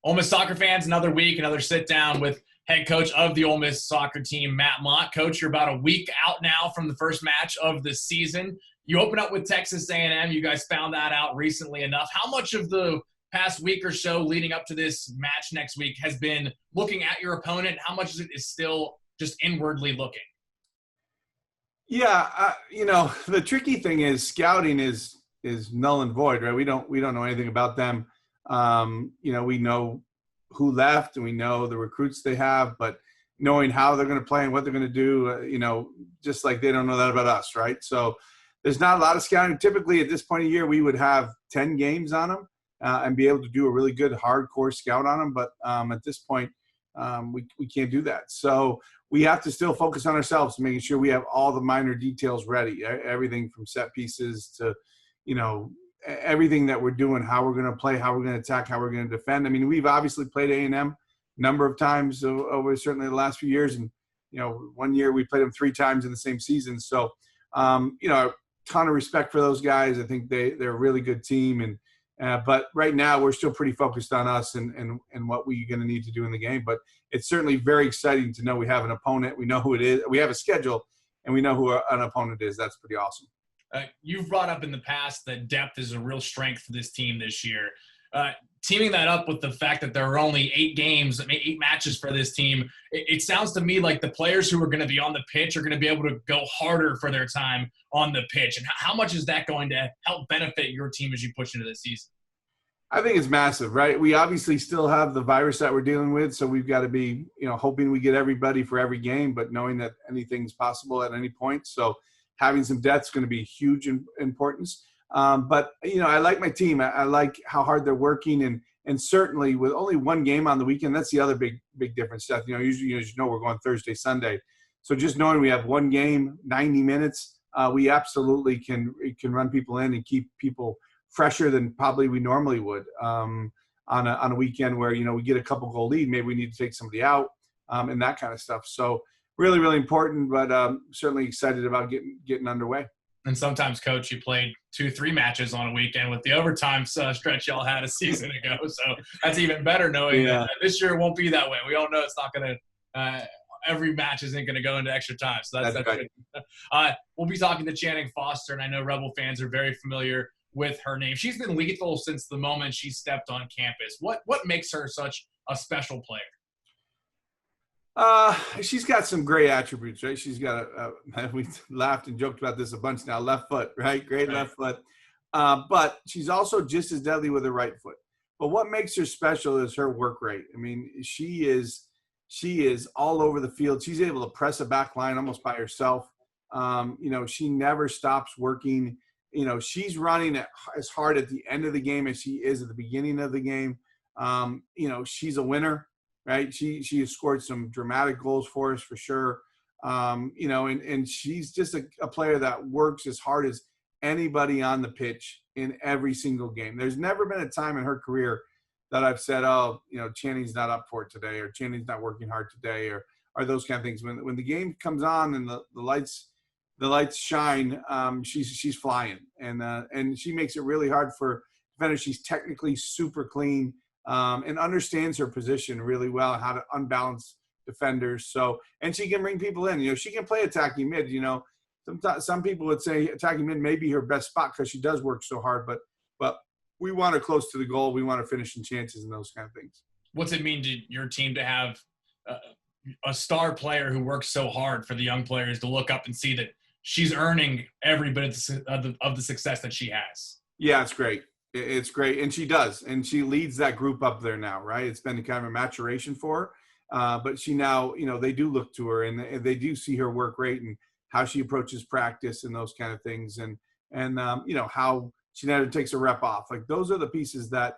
Ole Miss soccer fans, another week, another sit down with head coach of the Ole Miss soccer team, Matt Mott. Coach, you're about a week out now from the first match of the season. You open up with Texas A&M. You guys found that out recently enough. How much of the past week or so leading up to this match next week has been looking at your opponent? How much of it is still just inwardly looking? Yeah, the tricky thing is scouting is null and void, right? We don't know anything about them. We know who left and we know the recruits they have, but knowing how they're going to play and what they're going to do, just like they don't know that about us, right? So there's not a lot of scouting. Typically at this point of year, we would have 10 games on them and be able to do a really good hardcore scout on them. But at this point, we can't do that. So we have to still focus on ourselves, making sure we have all the minor details ready, everything from set pieces to, everything that we're doing, how we're going to play, how we're going to attack, how we're going to defend. I mean, we've obviously played A&M a number of times over certainly the last few years. And, one year we played them 3 times in the same season. So, a ton of respect for those guys. I think they're a really good team. But right now we're still pretty focused on us and what we're going to need to do in the game. But it's certainly very exciting to know we have an opponent. We know who it is. We have a schedule, and we know who an opponent is. That's pretty awesome. You've brought up in the past that depth is a real strength for this team this year. Teaming that up with the fact that there are only 8 matches for this team, it sounds to me like the players who are going to be on the pitch are going to be able to go harder for their time on the pitch. And how much is that going to help benefit your team as you push into the season? I think it's massive, right? We obviously still have the virus that we're dealing with, so we've got to be, hoping we get everybody for every game, but knowing that anything's possible at any point. So having some depth is going to be huge importance. But I like my team. I like how hard they're working, and certainly with only one game on the weekend, that's the other big difference, Seth. Usually, we're going Thursday, Sunday. So just knowing we have one game, 90 minutes, we absolutely can run people in and keep people fresher than probably we normally would on a weekend where, we get a couple goal lead. Maybe we need to take somebody out and that kind of stuff. So really, really important, but certainly excited about getting underway. And sometimes, Coach, you played 2-3 matches on a weekend with the overtime stretch y'all had a season ago. So that's even better knowing that this year it won't be that way. We all know it's not going to every match isn't going to go into extra time. So that's right. Good. We'll be talking to Channing Foster, and I know Rebel fans are very familiar with her name. She's been lethal since the moment she stepped on campus. What makes her such a special player? She's got some great attributes, right? She's got we laughed and joked about this a bunch now, left foot, right? Great left foot. But she's also just as deadly with her right foot. But what makes her special is her work rate. I mean, she is all over the field. She's able to press a back line almost by herself. She never stops working. She's running as hard at the end of the game as she is at the beginning of the game. She's a winner. Right. She has scored some dramatic goals for us for sure. And she's just a player that works as hard as anybody on the pitch in every single game. There's never been a time in her career that I've said, Channing's not up for it today, or Channing's not working hard today, or those kind of things. When the game comes on and the lights shine, she's flying, and she makes it really hard for defenders. She's technically super clean. And understands her position really well, how to unbalance defenders. So, and she can bring people in. She can play attacking mid. Some people would say attacking mid may be her best spot because she does work so hard. But we want her close to the goal. We want her finishing chances and those kind of things. What's it mean to your team to have a star player who works so hard for the young players to look up and see that she's earning every bit of the success that she has? Yeah, it's great. It's great. And she does. And she leads that group up there now, right? It's been kind of a maturation for her. But she now, they do look to her and they do see her work rate and how she approaches practice and those kind of things. And how she never takes a rep off. Like those are the pieces that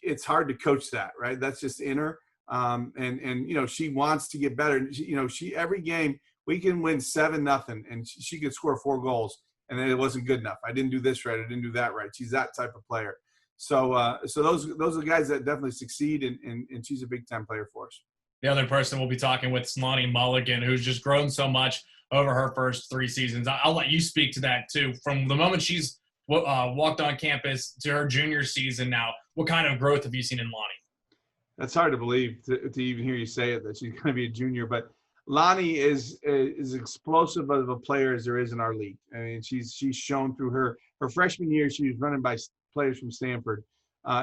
it's hard to coach that, right? That's just in her. And she wants to get better. She every game we can win 7-0 and she could score 4 goals. And then it wasn't good enough. I didn't do this right. I didn't do that right. She's that type of player. So those are the guys that definitely succeed, and she's a big-time player for us. The other person we'll be talking with is Lonnie Mulligan, who's just grown so much over her first 3 seasons. I'll let you speak to that, too. From the moment she's walked on campus to her junior season now, what kind of growth have you seen in Lonnie? That's hard to believe to even hear you say it, that she's going to be a junior. But Lonnie is explosive of a player as there is in our league. I mean, she's shown through her freshman year, she was running by players from Stanford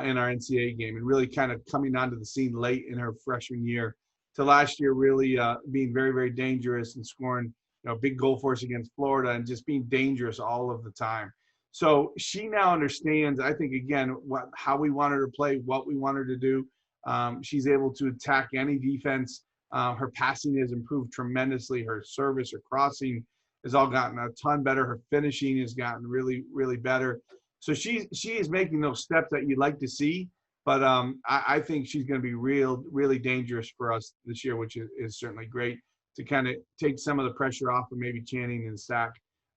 in our NCAA game, and really kind of coming onto the scene late in her freshman year to last year, really being very, very dangerous and scoring, big goal for us against Florida and just being dangerous all of the time. So she now understands, I think, again, how we want her to play, what we want her to do. She's able to attack any defense. Her passing has improved tremendously. Her service, her crossing has all gotten a ton better. Her finishing has gotten really, really better. So she is making those steps that you'd like to see. But I think she's going to be really dangerous for us this year, which is certainly great to kind of take some of the pressure off of maybe Channing and Stack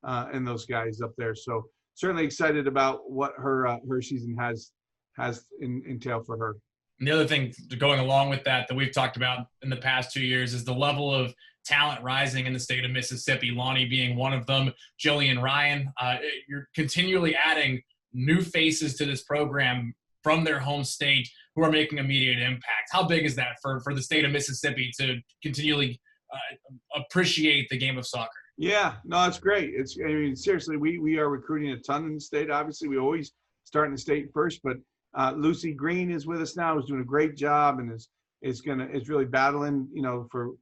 and those guys up there. So certainly excited about what her season has entailed for her. And the other thing going along with that we've talked about in the past 2 years is the level of talent rising in the state of Mississippi, Lonnie being one of them, Jillian Ryan. You're continually adding new faces to this program from their home state who are making immediate impact. How big is that for the state of Mississippi to continually appreciate the game of soccer? Yeah, no, it's great. I mean, seriously, we are recruiting a ton in the state. Obviously, we always start in the state first, but Lucy Green is with us now, who's doing a great job and is really battling, for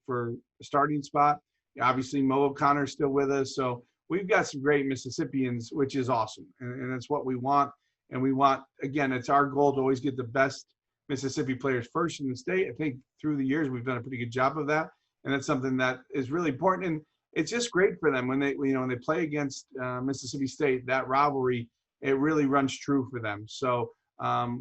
a starting spot. Obviously, Mo O'Connor is still with us. So we've got some great Mississippians, which is awesome. And that's what we want. And we want, again, it's our goal to always get the best Mississippi players first in the state. I think through the years, we've done a pretty good job of that. And that's something that is really important. And it's just great for them when they play against Mississippi State, that rivalry, it really runs true for them. So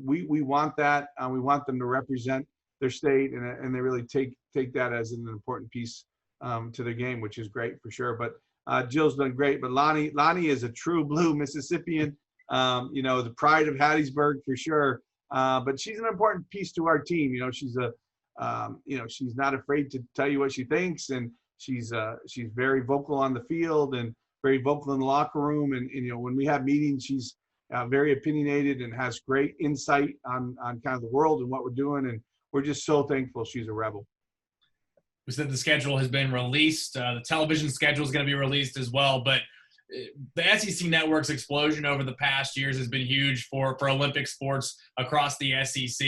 we want that. We want them to represent their state, and they really take that as an important piece to their game, which is great for sure. But Jill's done great. But Lonnie is a true blue Mississippian, the pride of Hattiesburg for sure. But she's an important piece to our team. She's she's not afraid to tell you what she thinks, and she's very vocal on the field and very vocal in the locker room. And when we have meetings, she's very opinionated and has great insight on kind of the world and what we're doing. And we're just so thankful she's a Rebel. We said the schedule has been released. The television schedule is going to be released as well. But the SEC Network's explosion over the past years has been huge for Olympic sports across the SEC.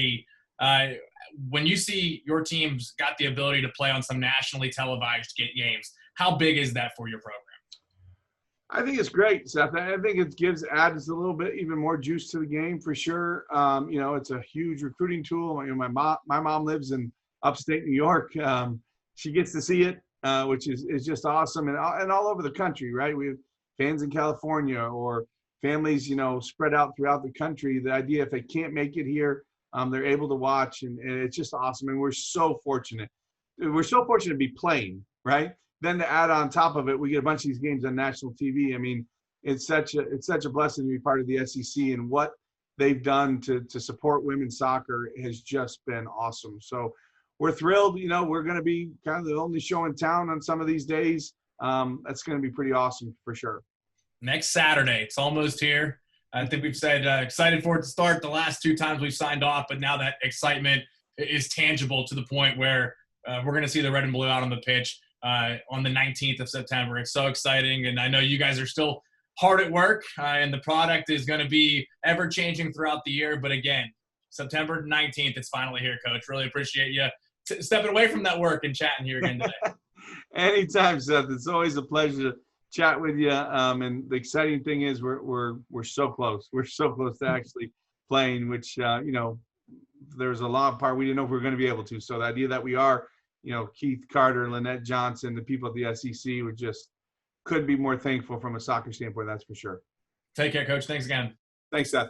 When you see your team's got the ability to play on some nationally televised games, how big is that for your program? I think it's great, Seth. I think it adds a little bit even more juice to the game for sure. It's a huge recruiting tool. My mom lives in upstate New York. She gets to see it, which is just awesome, and all over the country, right? We have fans in California or families, spread out throughout the country. The idea if they can't make it here, they're able to watch, and it's just awesome. And we're so fortunate. We're so fortunate to be playing, right? Then to add on top of it, we get a bunch of these games on national TV. I mean, it's such a blessing to be part of the SEC, and what they've done to support women's soccer has just been awesome. So we're thrilled. We're going to be kind of the only show in town on some of these days. That's going to be pretty awesome for sure. Next Saturday, it's almost here. I think we've said excited for it to start the last 2 times we've signed off, but now that excitement is tangible to the point where we're going to see the red and blue out on the pitch on the 19th of September. It's so exciting, and I know you guys are still hard at work, and the product is going to be ever-changing throughout the year. But again, September 19th, it's finally here, Coach. Really appreciate you stepping away from that work and chatting here again today. Anytime, Seth. It's always a pleasure to chat with you. And the exciting thing is we're so close. We're so close to actually playing, which there's a long part we didn't know if we were going to be able to. So the idea that we are, Keith Carter, Lynette Johnson, the people at the SEC could be more thankful from a soccer standpoint. That's for sure. Take care, Coach. Thanks again. Thanks, Seth.